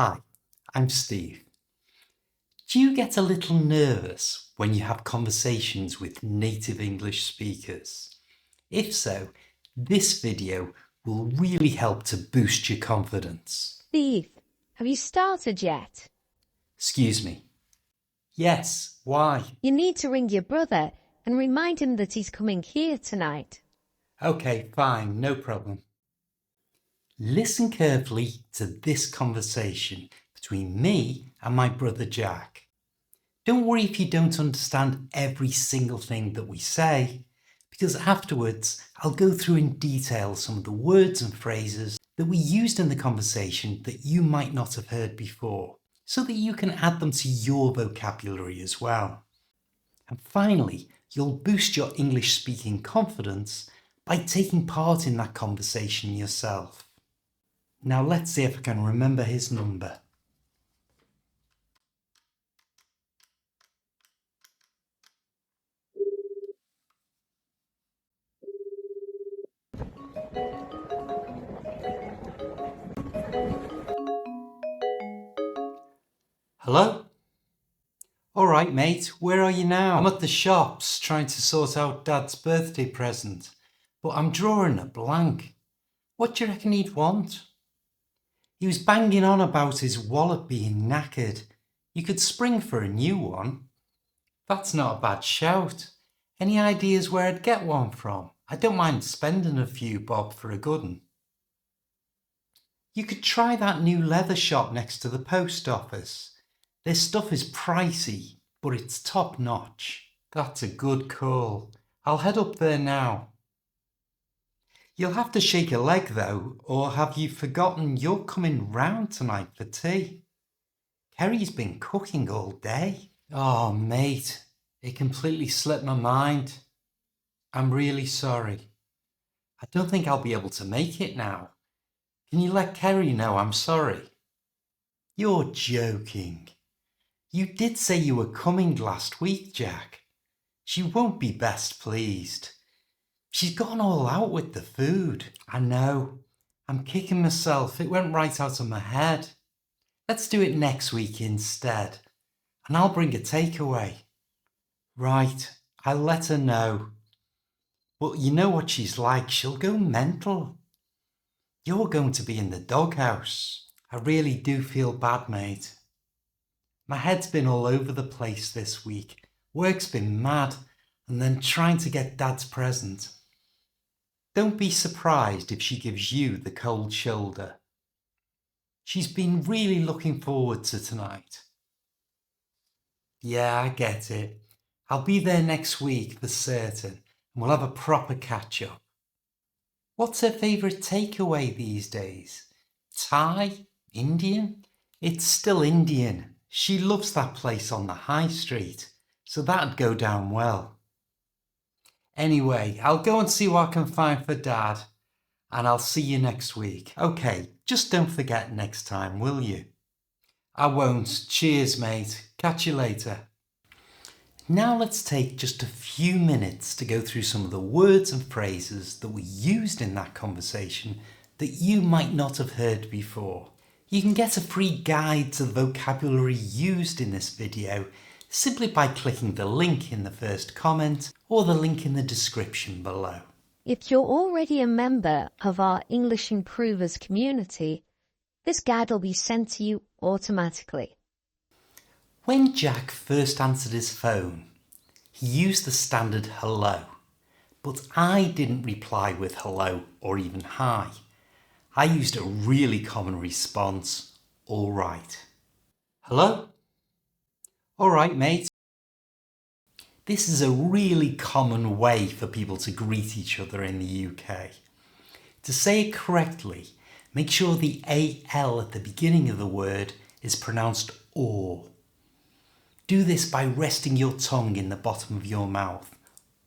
Hi, I'm Steve. Do you get a little nervous when you have conversations with native English speakers? If so, this video will really help to boost your confidence. Steve, have you started yet? Excuse me. Yes, why? You need to ring your brother and remind him that he's coming here tonight. Okay, fine, no problem. Listen carefully to this conversation between me and my brother Jack. Don't worry if you don't understand every single thing that we say, because afterwards I'll go through in detail some of the words and phrases that we used in the conversation that you might not have heard before, so that you can add them to your vocabulary as well. And finally, you'll boost your English speaking confidence by taking part in that conversation yourself. Now let's see if I can remember his number. Hello? Alright mate, where are you now? I'm at the shops trying to sort out Dad's birthday present, but I'm drawing a blank. What do you reckon he'd want? He was banging on about his wallet being knackered. You could spring for a new one. That's not a bad shout. Any ideas where I'd get one from? I don't mind spending a few bob for a good one. You could try that new leather shop next to the post office. Their stuff is pricey, but it's top notch. That's a good call. I'll head up there now. You'll have to shake a leg though, or have you forgotten you're coming round tonight for tea? Kerry's been cooking all day. Oh mate, it completely slipped my mind. I'm really sorry. I don't think I'll be able to make it now. Can you let Kerry know I'm sorry? You're joking. You did say you were coming last week, Jack. She won't be best pleased. She's gone all out with the food. I know. I'm kicking myself. It went right out of my head. Let's do it next week instead. And I'll bring a takeaway. Right, I'll let her know. But you know what she's like. She'll go mental. You're going to be in the doghouse. I really do feel bad, mate. My head's been all over the place this week. Work's been mad, and then trying to get Dad's present. Don't be surprised if she gives you the cold shoulder. She's been really looking forward to tonight. Yeah, I get it. I'll be there next week for certain, and we'll have a proper catch-up. What's her favourite takeaway these days? Thai? Indian? It's still Indian. She loves that place on the high street, so that'd go down well. Anyway, I'll go and see what I can find for Dad, and I'll see you next week. Okay, just don't forget next time, will you? I won't. Cheers, mate. Catch you later. Now let's take just a few minutes to go through some of the words and phrases that were used in that conversation that you might not have heard before. You can get a free guide to the vocabulary used in this video simply by clicking the link in the first comment or the link in the description below. If you're already a member of our English Improvers community, this guide will be sent to you automatically. When Jack first answered his phone, he used the standard hello, but I didn't reply with hello or even hi. I used a really common response, all right. Hello? All right, mate. This is a really common way for people to greet each other in the UK. To say it correctly, make sure the AL at the beginning of the word is pronounced or. Do this by resting your tongue in the bottom of your mouth.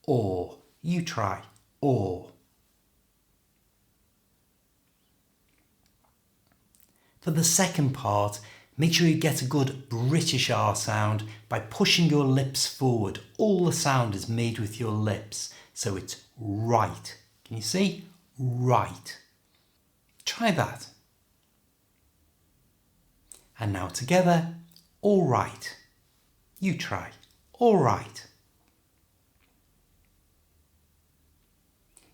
Or. You try. Or. For the second part, make sure you get a good British R sound by pushing your lips forward. All the sound is made with your lips, so it's right. Can you see? Right. Try that. And now together, all right. You try. All right.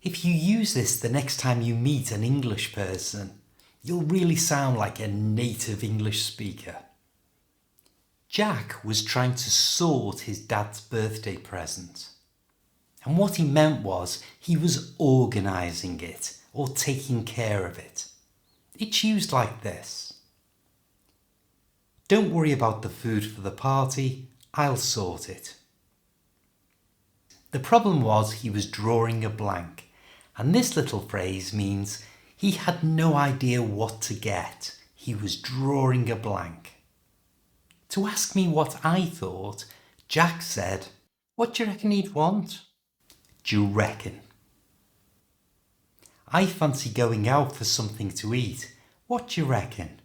If you use this the next time you meet an English person, you'll really sound like a native English speaker. Jack was trying to sort his dad's birthday present. And what he meant was he was organising it or taking care of it. It's used like this. Don't worry about the food for the party, I'll sort it. The problem was he was drawing a blank, and this little phrase means he had no idea what to get. He was drawing a blank. To ask me what I thought, Jack said, "What do you reckon he'd want?" Do you reckon? I fancy going out for something to eat. What do you reckon?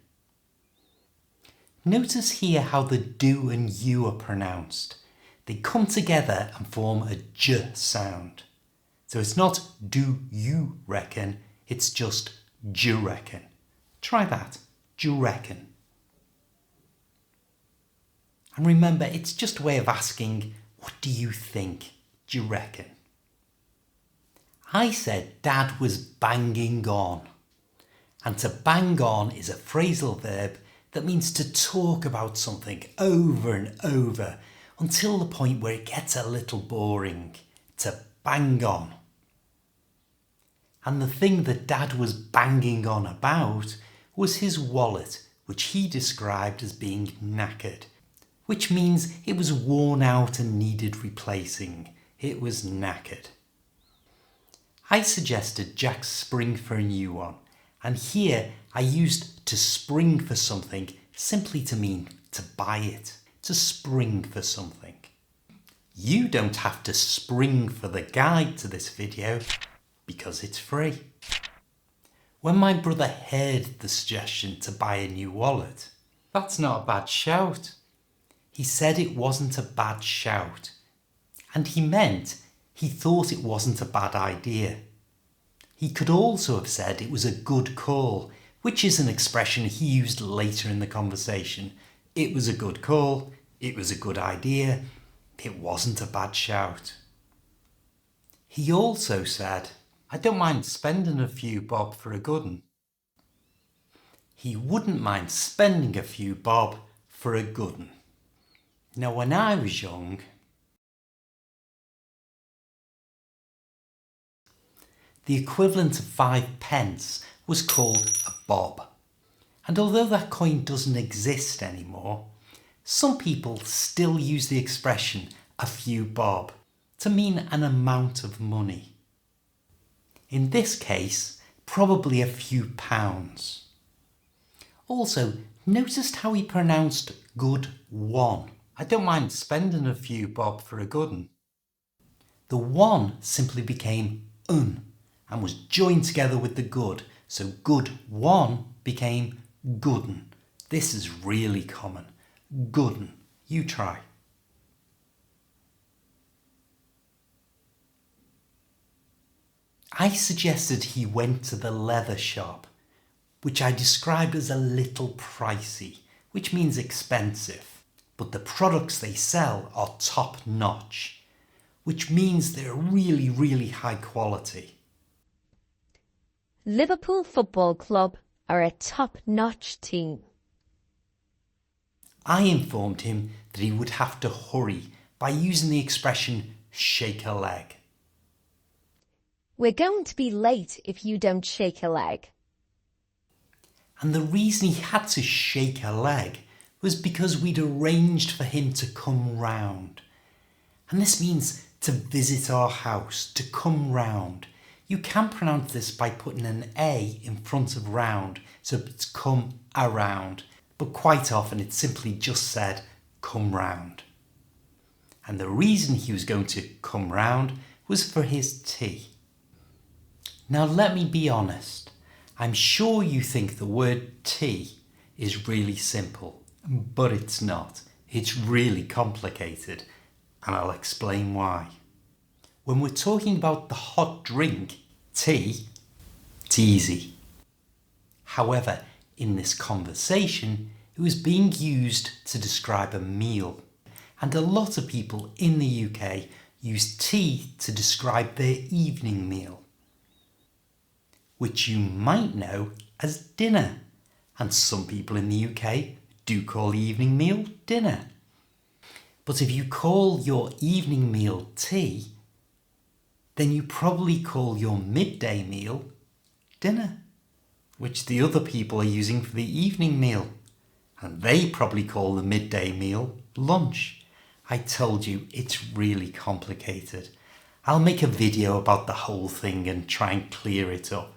Notice here how the do and you are pronounced. They come together and form a j sound. So it's not do you reckon, it's just do you reckon. Try that. Do you reckon? And remember, it's just a way of asking, what do you think? Do you reckon? I said Dad was banging on. And to bang on is a phrasal verb that means to talk about something over and over until the point where it gets a little boring. To bang on. And the thing that Dad was banging on about was his wallet, which he described as being knackered, which means it was worn out and needed replacing. It was knackered. I suggested Jack spring for a new one, and here I used to spring for something simply to mean to buy it, to spring for something. You don't have to spring for the guide to this video because it's free. When my brother heard the suggestion to buy a new wallet, that's not a bad shout. He said it wasn't a bad shout, and he meant he thought it wasn't a bad idea. He could also have said it was a good call, which is an expression he used later in the conversation. It was a good call, it was a good idea, it wasn't a bad shout. He also said, I don't mind spending a few bob for a good 'un. He wouldn't mind spending a few bob for a good 'un. Now when I was young, the equivalent of 5 pence was called a bob. And although that coin doesn't exist anymore, some people still use the expression a few bob to mean an amount of money. In this case, probably a few pounds. Also, noticed how he pronounced good one. I don't mind spending a few bob for a good 'un. The one simply became un and was joined together with the good, so good one became good'n. This is really common. Good'n. You try. I suggested he went to the leather shop, which I described as a little pricey, which means expensive, but the products they sell are top notch, which means they're really, really high quality. Liverpool Football Club are a top-notch team. I informed him that he would have to hurry by using the expression shake a leg. We're going to be late if you don't shake a leg. And the reason he had to shake a leg was because we'd arranged for him to come round. And this means to visit our house, to come round. You can pronounce this by putting an A in front of round, so it's come around, but quite often it's simply just said come round. And the reason he was going to come round was for his tea. Now let me be honest, I'm sure you think the word tea is really simple, but it's not. It's really complicated, and I'll explain why. When we're talking about the hot drink, tea, it's easy. However, in this conversation, It was being used to describe a meal, and a lot of people in the UK use tea to describe their evening meal, which you might know as dinner, and some people in the UK do call the evening meal dinner. But if you call your evening meal tea, then you probably call your midday meal dinner, which the other people are using for the evening meal. And they probably call the midday meal lunch. I told you, it's really complicated. I'll make a video about the whole thing and try and clear it up.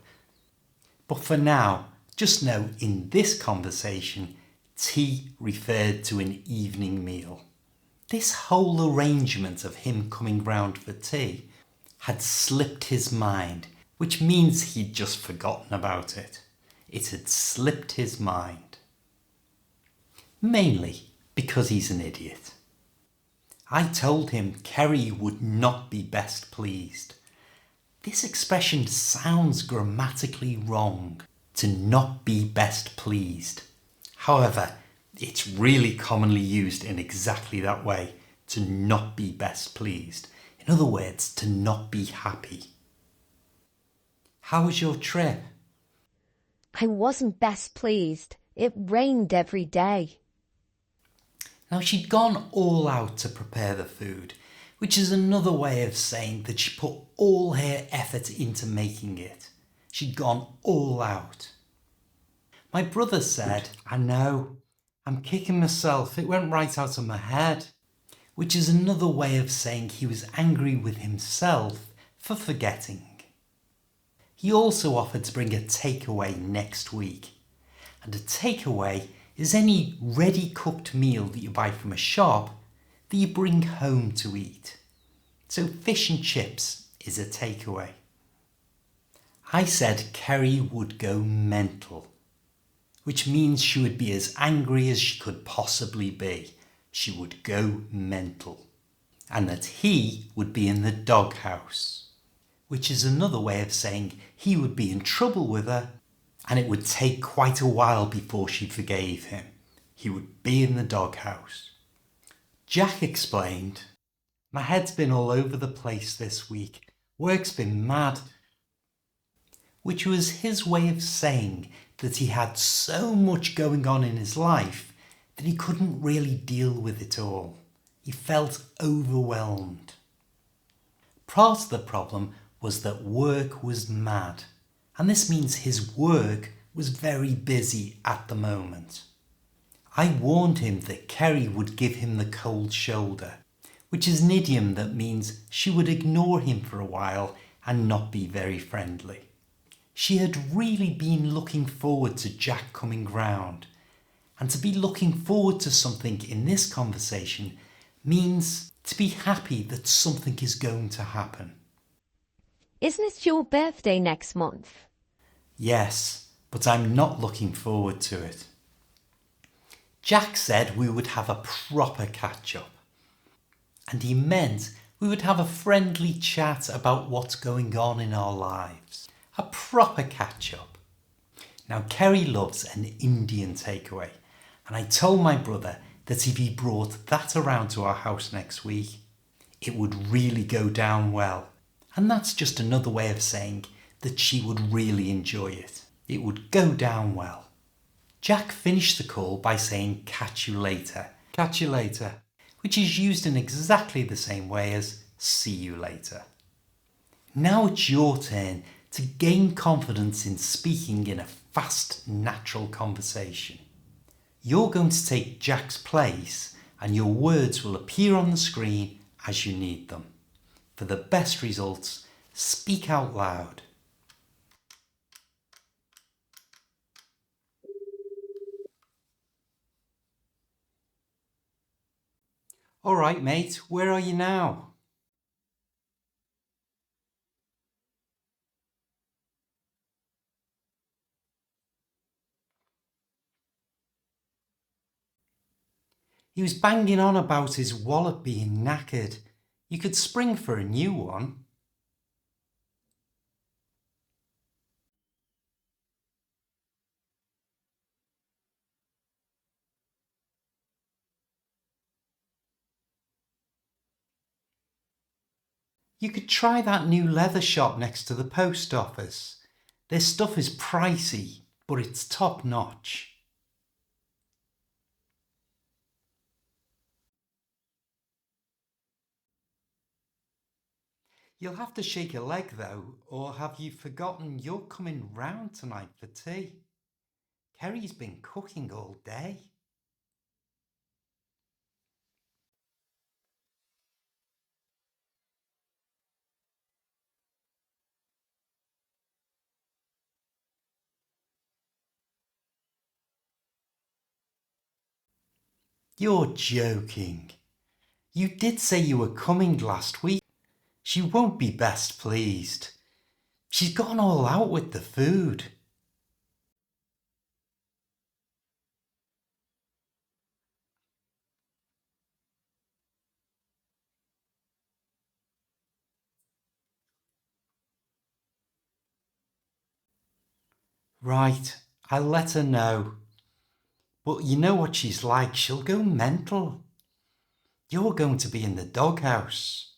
But for now, just know in this conversation, tea referred to an evening meal. This whole arrangement of him coming round for tea had slipped his mind, which means he'd just forgotten about it. It had slipped his mind. Mainly because he's an idiot. I told him Kerry would not be best pleased. This expression sounds grammatically wrong, to not be best pleased. However, it's really commonly used in exactly that way, to not be best pleased. In other words, to not be happy. How was your trip? I wasn't best pleased. It rained every day. Now, she'd gone all out to prepare the food, which is another way of saying that she put all her effort into making it. She'd gone all out. My brother said, I know, I'm kicking myself, it went right out of my head, which is another way of saying he was angry with himself for forgetting. He also offered to bring a takeaway next week, and a takeaway is any ready-cooked meal that you buy from a shop that you bring home to eat. So fish and chips is a takeaway. I said Kerry would go mental, which means she would be as angry as she could possibly be. She would go mental. And that he would be in the doghouse, which is another way of saying he would be in trouble with her, and it would take quite a while before she forgave him. He would be in the doghouse. Jack explained, my head's been all over the place this week. Work's been mad. Which was his way of saying that he had so much going on in his life that he couldn't really deal with it all. He felt overwhelmed. Part of the problem was that work was mad. And this means his work was very busy at the moment. I warned him that Kerry would give him the cold shoulder, which is an idiom that means she would ignore him for a while and not be very friendly. She had really been looking forward to Jack coming round, and to be looking forward to something in this conversation means to be happy that something is going to happen. Isn't it your birthday next month? Yes, but I'm not looking forward to it. Jack said we would have a proper catch-up, and he meant we would have a friendly chat about what's going on in our lives. A proper catch-up. Now, Kerry loves an Indian takeaway, and I told my brother that if he brought that around to our house next week, it would really go down well. And that's just another way of saying that she would really enjoy it. It would go down well. Jack finished the call by saying catch you later, which is used in exactly the same way as see you later. Now it's your turn to gain confidence in speaking in a fast, natural conversation. You're going to take Jack's place and your words will appear on the screen as you need them. For the best results, speak out loud. All right, mate, where are you now? He was banging on about his wallet being knackered. You could spring for a new one. You could try that new leather shop next to the post office. Their stuff is pricey, but it's top notch. You'll have to shake a leg though, or have you forgotten you're coming round tonight for tea? Kerry's been cooking all day. You're joking. You did say you were coming last week. She won't be best pleased. She's gone all out with the food. Right, I'll let her know. But you know what she's like, she'll go mental. You're going to be in the doghouse.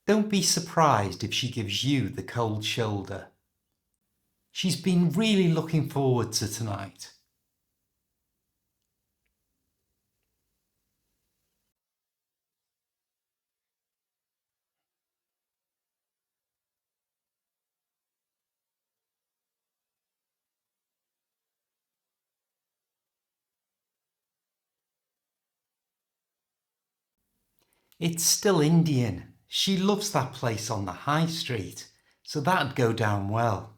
Don't be surprised if she gives you the cold shoulder. She's been really looking forward to tonight. It's still Indian. She loves that place on the high street, so that'd go down well.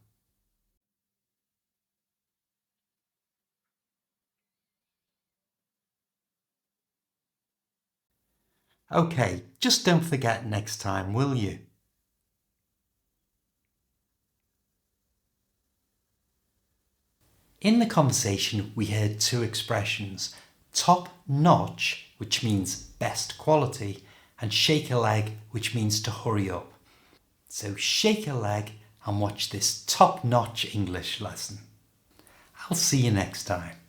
Okay, just don't forget next time, will you? In the conversation, we heard two expressions, top notch, which means best quality, and shake a leg, which means to hurry up. So shake a leg and watch this top notch English lesson. I'll see you next time.